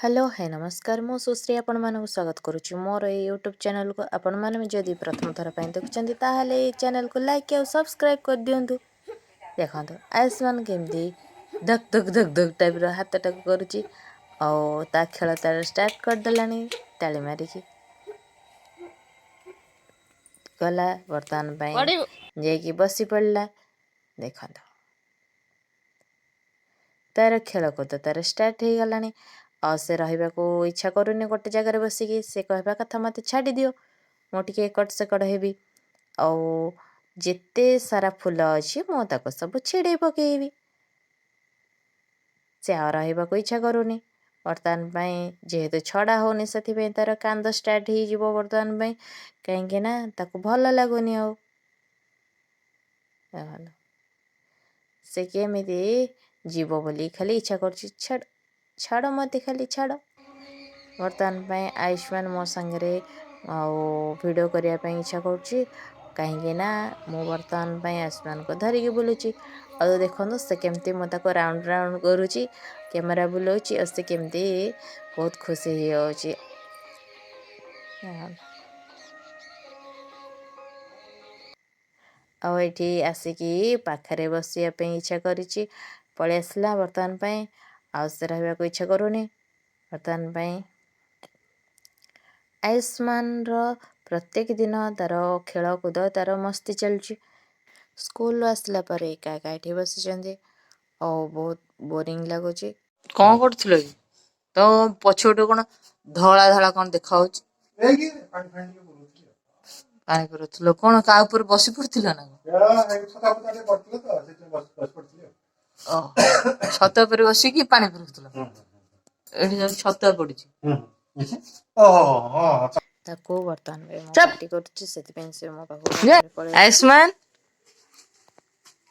Hello है नमस्कार मु सुश्री आपण मानक स्वागत करुच्ची मोर ये यूट्यूब चैनल को आपण मैंने जदि प्रथम थर पर देखुं ताहले ये चैनल को लाइक और सब्सक्राइब कर दिंतु। देखो आयुष्मान केमती धक धक धक धक टाइप हाथ टाक करुच्ची ता खेल तार स्टार्ट करदेला ताली मारिकी गला बर्तमान जाकि बसी पड़ा। देखो तार खेलकूद तार स्टार्ट हो गला और से रहा इच्छा करूनी गोटे जगार बसिकी से कहवा कथा मत छाड़ी दियो मुझे एकट सेकड़ हेबी आते सारा फूल अच्छी मुझे सब छिड़े पकईबी से आ रहा इच्छा करूनी बर्तमान जेहेतु छड़ा होनी से तार कांद स्टार्ट हो बर्तमान कहीं भल लगुनि से केमिति जीव बोली खाली इच्छा कर छाड़ मत खाली छाड़ बर्तमान आयुष्मान मो सांगे वीडियो करने इच्छा करुच्ची कहीं मु बर्तमान आयुष्मान को धरिकी बुलूची और देखो से केमती मत राउंड राउंड करुच्ची कैमेरा बुलाऊँची और से केमती बहुत खुशी हो आठी आसिकी पाखरे बसवाई इच्छा करी पलि आसला बर्तमान आउ से रहा इच्छा करूनी बर्तमान आयुष्मान प्रत्येक दिन तार खेलकूद तार मस्ती चलुची स्कूल आसला पर एका एका ये बसी बहुत बोरिंग लगुच कौन कर तो पछोटे कौन धला धला कौन देखा पानी पुरु कौन का बसी पड़ा ना छत पर बसिकी पानी पुरु ये छत पड़ी आयुष्मान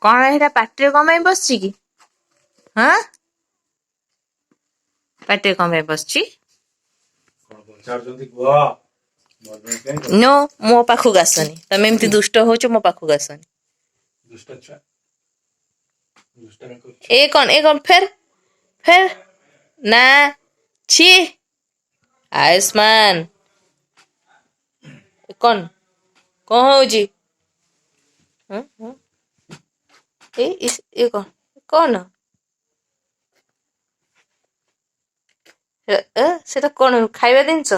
कौन है पाटे कम बस कि हाँ पाटे कम बस नो मो पाखक आसनी तुम एमती दुष्ट होच मो पाखक आसनी ए कौन फेर ना छी आयुष्मान कौन कौन हो जी ये कौन से कौन खाଇବା ଜିନିଷ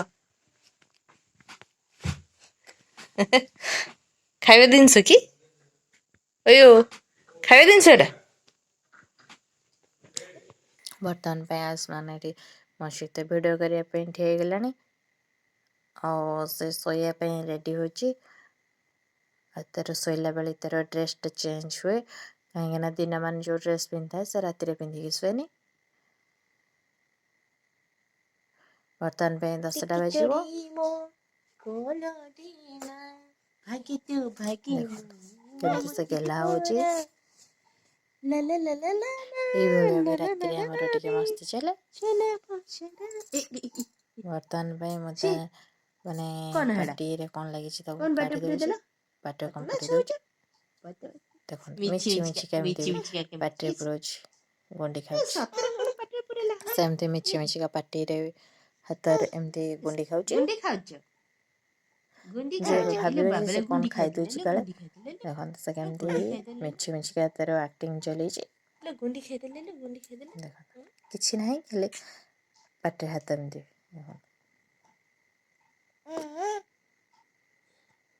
ଖାଇବା ଜିନିଷ କି अयो ଖାଇବା ଜିନିଷ ଏଟା बर्तमान आयुष्मान ये मो सहित भिड करने ठिया गलानी से शोयापी रेडी हो तार शोला बेले तार ड्रेस चेंज हुए कहीं दिन मान जो ड्रेस पिंधा से राति पिंधिकी शुएनी बर्तमान 10टा बजो केमती से गेला हो राति टे मस्ती चले बर्तमान मत माने पार्टी कौन लगी पाट कौन देखो मिची मिची केमती पाटे पुरोच गुंडी खाऊ सेमती मिची मिची का पार्टी हाथ एमती गुंडी खाऊ भाभी से कौन खाई दूची काले देखो से केमती मिची मिची का तार एक्टिंग चली देखो किसी ना खाली पाटे हाथ एमती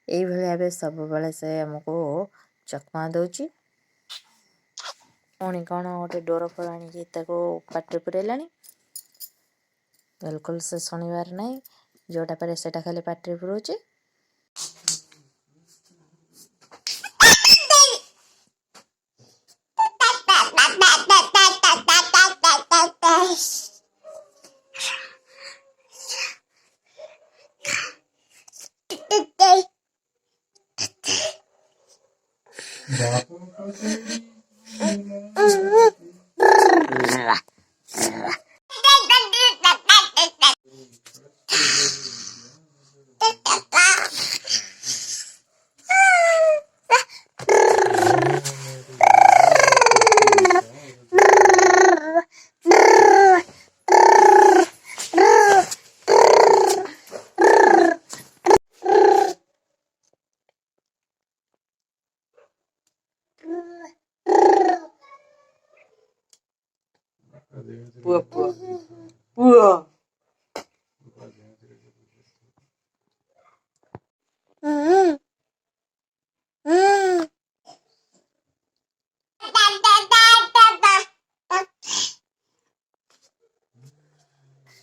ये सब बेले से आमको चकमा दौची पुणी कौन गोटे डोर फल आनी पाटे पुरेला बिल्कुल से शुणिबार ना जोटा पारे से खाली पाटे पुरोचे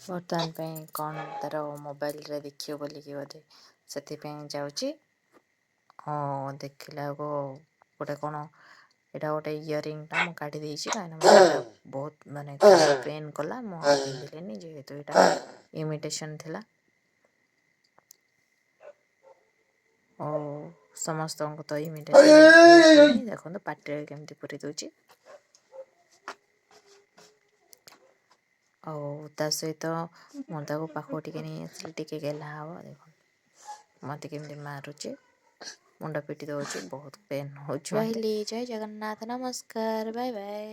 ବର୍ତ୍ତମାନ ପାଇଁ କ'ଣ ତା'ର ମୋବାଇଲରେ ଦେଖିବ ବୋଲିକି ବୋଧେ ସେଥିପାଇଁ ଯାଉଛି। ଦେଖିଲା ବେଳକୁ ଗୋଟେ କ'ଣ ଏଇଟା ଗୋଟେ ଇୟରିଂଟା ମୁଁ କାଢ଼ି ଦେଇଛି, କାହିଁକିନା ମୋତେ ଏଇଟା ବହୁତ ମାନେ ପେନ୍ କଲା। ମୁଁ ଆଉ ପିନ୍ଧିଲିନି, ଯେହେତୁ ଏଇଟା ଇମିଟେସନ୍ ଥିଲା। ସମସ୍ତଙ୍କୁ ତ ଇମିଟେସନ୍ ୟୁଜ୍ ହୁଏନି। ଦେଖନ୍ତୁ ପାଟିରେ କେମିତି ପୁରେଇ ଦେଉଛି। ତା ସହିତ ମୁଁ ତାକୁ ପାଖକୁ ଟିକେ ନେଇ ଆସିଲି, ଟିକେ ଗେହ୍ଲା ହେବ। ଦେଖନ୍ତୁ ମୋତେ କେମିତି ମାରୁଛି, ମୁଣ୍ଡ ପିଟି ଦେଉଛି, ବହୁତ ପେନ୍ ହେଉଛି। ରହିଲି, ଜୟ ଜଗନ୍ନାଥ, ନମସ୍କାର, ବାଏ ବାଏ।